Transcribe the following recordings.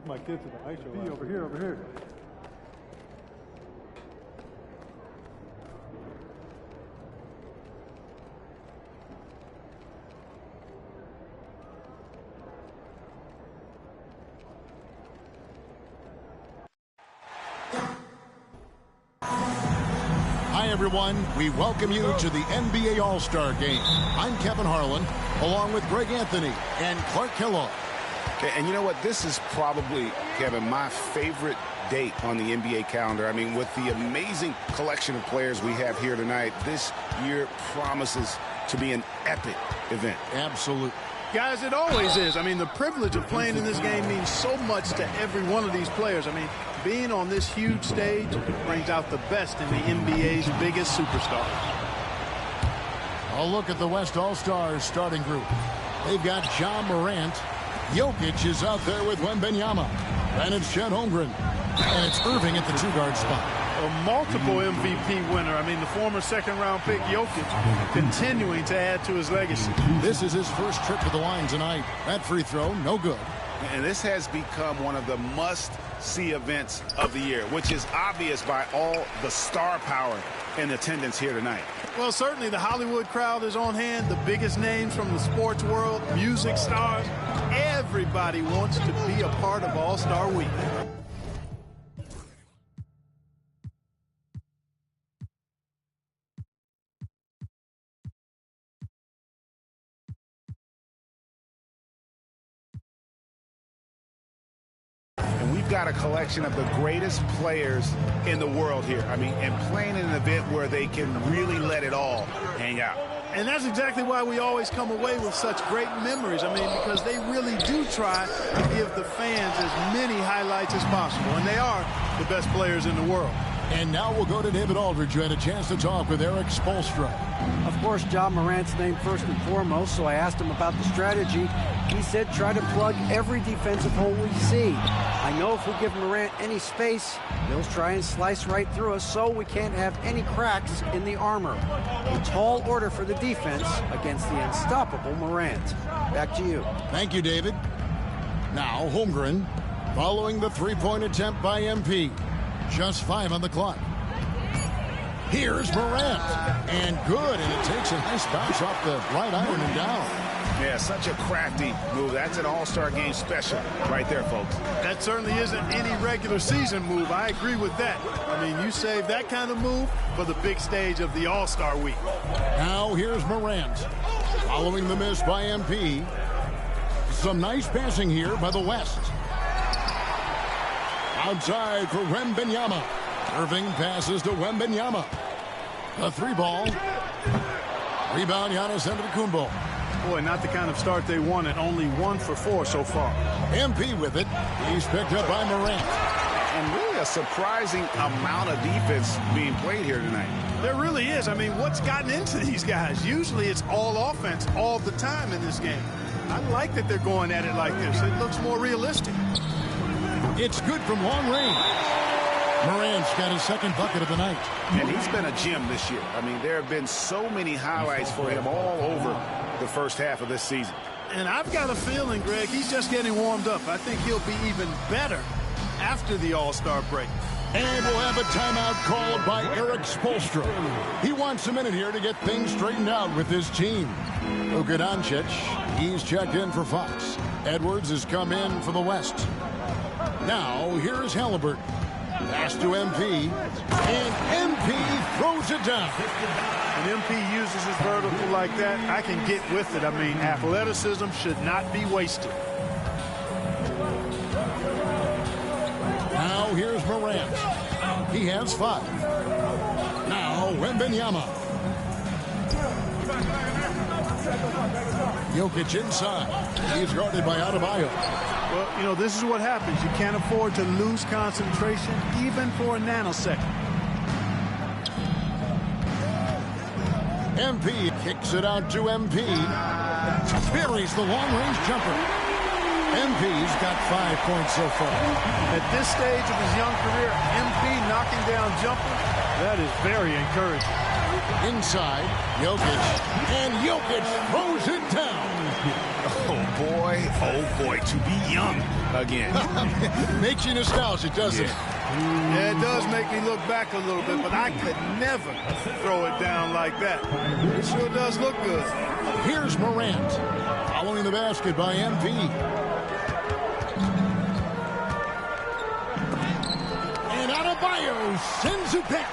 my kids to the night show. Over here, over here. Hi, everyone. We welcome you to the NBA All-Star Game. I'm Kevin Harlan, along with Greg Anthony and Clark Kellogg. Okay, and you know what? This is probably, Kevin, my favorite date on the NBA calendar. I mean, with the amazing collection of players we have here tonight, this year promises to be an epic event. Absolutely. Guys, it always is. I mean, the privilege of playing in this game means so much to every one of these players. I mean, being on this huge stage brings out the best in the NBA's biggest superstars. A look at the West All-Stars starting group. They've got John Morant. Jokic is out there with Wembanyama. And it's Chet Holmgren. And it's Irving at the two-guard spot. A multiple MVP winner. I mean, the former second-round pick, Jokic, continuing to add to his legacy. This is his first trip to the line tonight. That free throw, no good. And this has become one of the must-see events of the year, which is obvious by all the star power in attendance here tonight. Well, certainly the Hollywood crowd is on hand. The biggest names from the sports world, music stars. Everybody wants to be a part of All-Star Week. We've got a collection of the greatest players in the world here. I mean, and playing in an event where they can really let it all hang out. And that's exactly why we always come away with such great memories. I mean, because they really do try to give the fans as many highlights as possible. And they are the best players in the world. And now we'll go to David Aldridge, who had a chance to talk with Eric Spoelstra. Of course, John Morant's named first and foremost, so I asked him about the strategy. He said try to plug every defensive hole we see. I know if we give Morant any space, he'll try and slice right through us, so we can't have any cracks in the armor. A tall order for the defense against the unstoppable Morant. Back to you. Thank you, David. Now, Holmgren, following the three-point attempt by MP. Just 5 on the clock. Here's Morant. And good, and it takes a nice bounce off the right iron and down. Yeah, such a crafty move. That's an all-star game special right there, folks. That certainly isn't any regular season move. I agree with that. I mean, you save that kind of move for the big stage of the All-Star Week. Now here's Morant. Following the miss by MP. Some nice passing here by the West. Outside for Wembanyama. Irving passes to Wembanyama. A three ball. Rebound, Giannis Antetokounmpo. Boy, not the kind of start they wanted. Only 1 for 4 so far. MP with it. He's picked up by Morant. And really a surprising amount of defense being played here tonight. There really is. I mean, what's gotten into these guys? Usually it's all offense all the time in this game. I like that they're going at it like this. It looks more realistic. It's good from long range. Morant's got his second bucket of the night. And he's been a gem this year. I mean, there have been so many highlights for him all over the first half of this season. And I've got a feeling, Greg, he's just getting warmed up. I think he'll be even better after the All-Star break. And we'll have a timeout called by Eric Spoelstra. He wants a minute here to get things straightened out with his team. Luka Doncic, he's checked in for Fox. Edwards has come in for the West. Now, here's Halliburton. Pass to MP. And MP throws it down. When MP uses his vertical like that, I can get with it. I mean, athleticism should not be wasted. Now, here's Morant. He has 5. Now, Wembanyama. Jokic inside. He's guarded by Adebayo. Well, you know, this is what happens. You can't afford to lose concentration, even for a nanosecond. MP kicks it out to MP. Buries the long-range jumper. MP's got 5 points so far. At this stage of his young career, MP knocking down jumpers, that is very encouraging. Inside, Jokic. And Jokic throws it down. Oh boy, to be young again. Makes you nostalgic, doesn't it? Yeah, it does make me look back a little bit, but I could never throw it down like that. It sure does look good. Here's Morant, following the basket by MP. And Adebayo sends it back.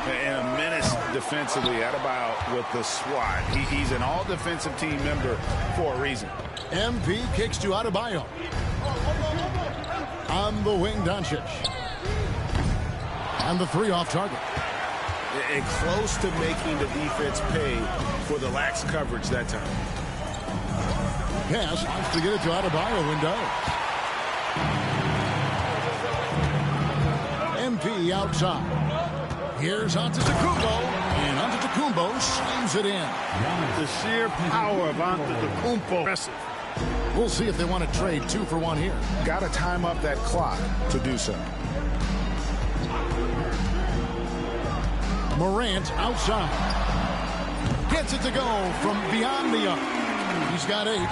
And a menace defensively. Adebayo with the swat. He's an all-defensive team member for a reason. MP kicks to Adebayo. On the wing, Doncic. And the three off target. And close to making the defense pay for the lax coverage that time. Pass wants to get it to Adebayo and does. MP outside. Here's Antetokounmpo, and Antetokounmpo slams it in. The sheer power of Antetokounmpo. Impressive. We'll see if they want to trade 2 for 1 here. Got to time up that clock to do so. Morant outside. Gets it to go from beyond the arc. He's got 8. And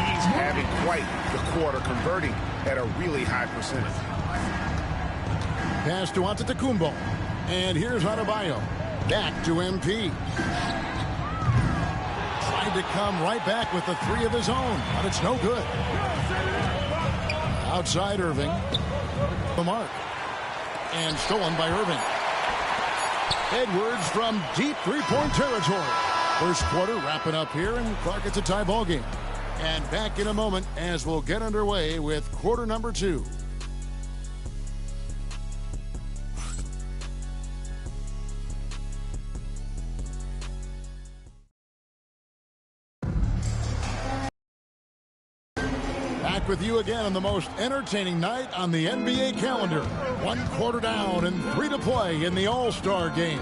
he's having quite the quarter, converting at a really high percentage. Pass to Antetokounmpo. And here's Adebayo. Back to MP. Tried to come right back with the 3 of his own, but it's no good. Outside Irving. The mark. And stolen by Irving. Edwards from deep three-point territory. First quarter wrapping up here, and Clark, it's a tie ball game. And back in a moment as we'll get underway with quarter number 2. Back with you again on the most entertaining night on the NBA calendar. 1 quarter down and 3 to play in the All-Star game.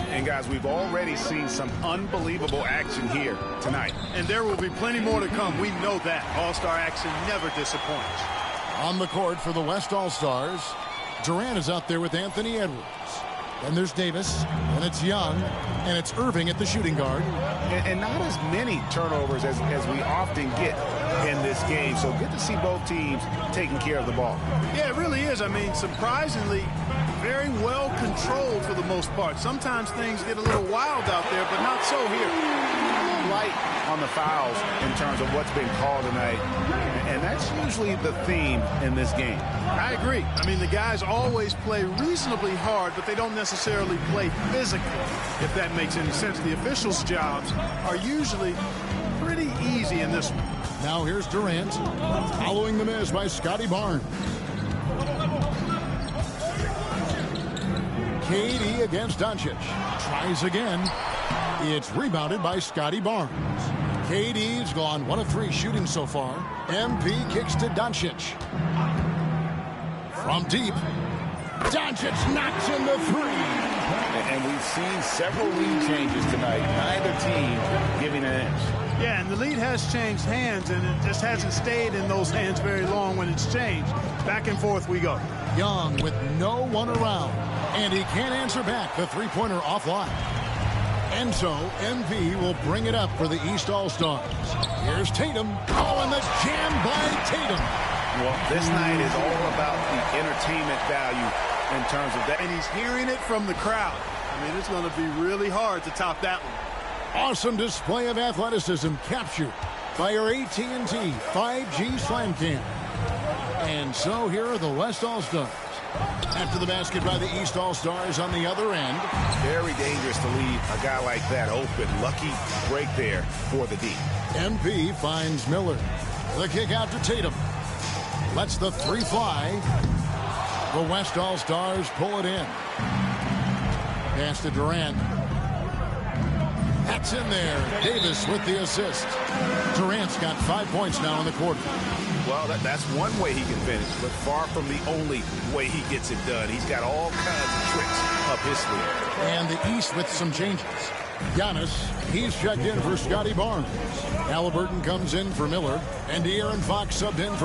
And guys, we've already seen some unbelievable action here tonight. And there will be plenty more to come. We know that. All-Star action never disappoints. On the court for the West All-Stars, Durant is out there with Anthony Edwards. And there's Davis, and it's Young, and it's Irving at the shooting guard. And not as many turnovers as we often get in this game. So good to see both teams taking care of the ball. Yeah, it really is. I mean, surprisingly, very well controlled for the most part. Sometimes things get a little wild out there, but not so here. Light on the fouls in terms of what's been called tonight. And that's usually the theme in this game. I agree. I mean, the guys always play reasonably hard, but they don't necessarily play physically, if that makes any sense. The officials' jobs are usually pretty easy in this one. Now here's Durant, following the miss by Scotty Barnes. KD against Doncic. Tries again. It's rebounded by Scotty Barnes. KD's gone 1 of 3 shooting so far. MP kicks to Doncic. From deep, Doncic knocks in the 3. And we've seen several lead changes tonight. Neither team giving an inch. Yeah, and the lead has changed hands, and it just hasn't stayed in those hands very long when it's changed. Back and forth we go. Young with no one around, and he can't answer back. The three-pointer offline. And so MP will bring it up for the East All-Stars. Here's Tatum. Oh, and the jam by Tatum. Well, this night is all about the entertainment value in terms of that. And he's hearing it from the crowd. I mean, it's going to be really hard to top that one. Awesome display of athleticism captured by our AT&T 5G Slam Cam. And so here are the West All-Stars. After the basket by the East All-Stars on the other end. Very dangerous to leave a guy like that open. Lucky break there for the D. MP finds Miller. The kick out to Tatum. Lets the 3 fly. The West All-Stars pull it in. Pass to Durant. That's in there. Davis with the assist. Durant's got 5 points now in the quarter. Well, that's one way he can finish, but far from the only way he gets it done. He's got all kinds of tricks up his sleeve. And the East with some changes. Giannis, he's checked in for Scotty Barnes. Halliburton comes in for Miller, and De'Aaron Fox subbed in for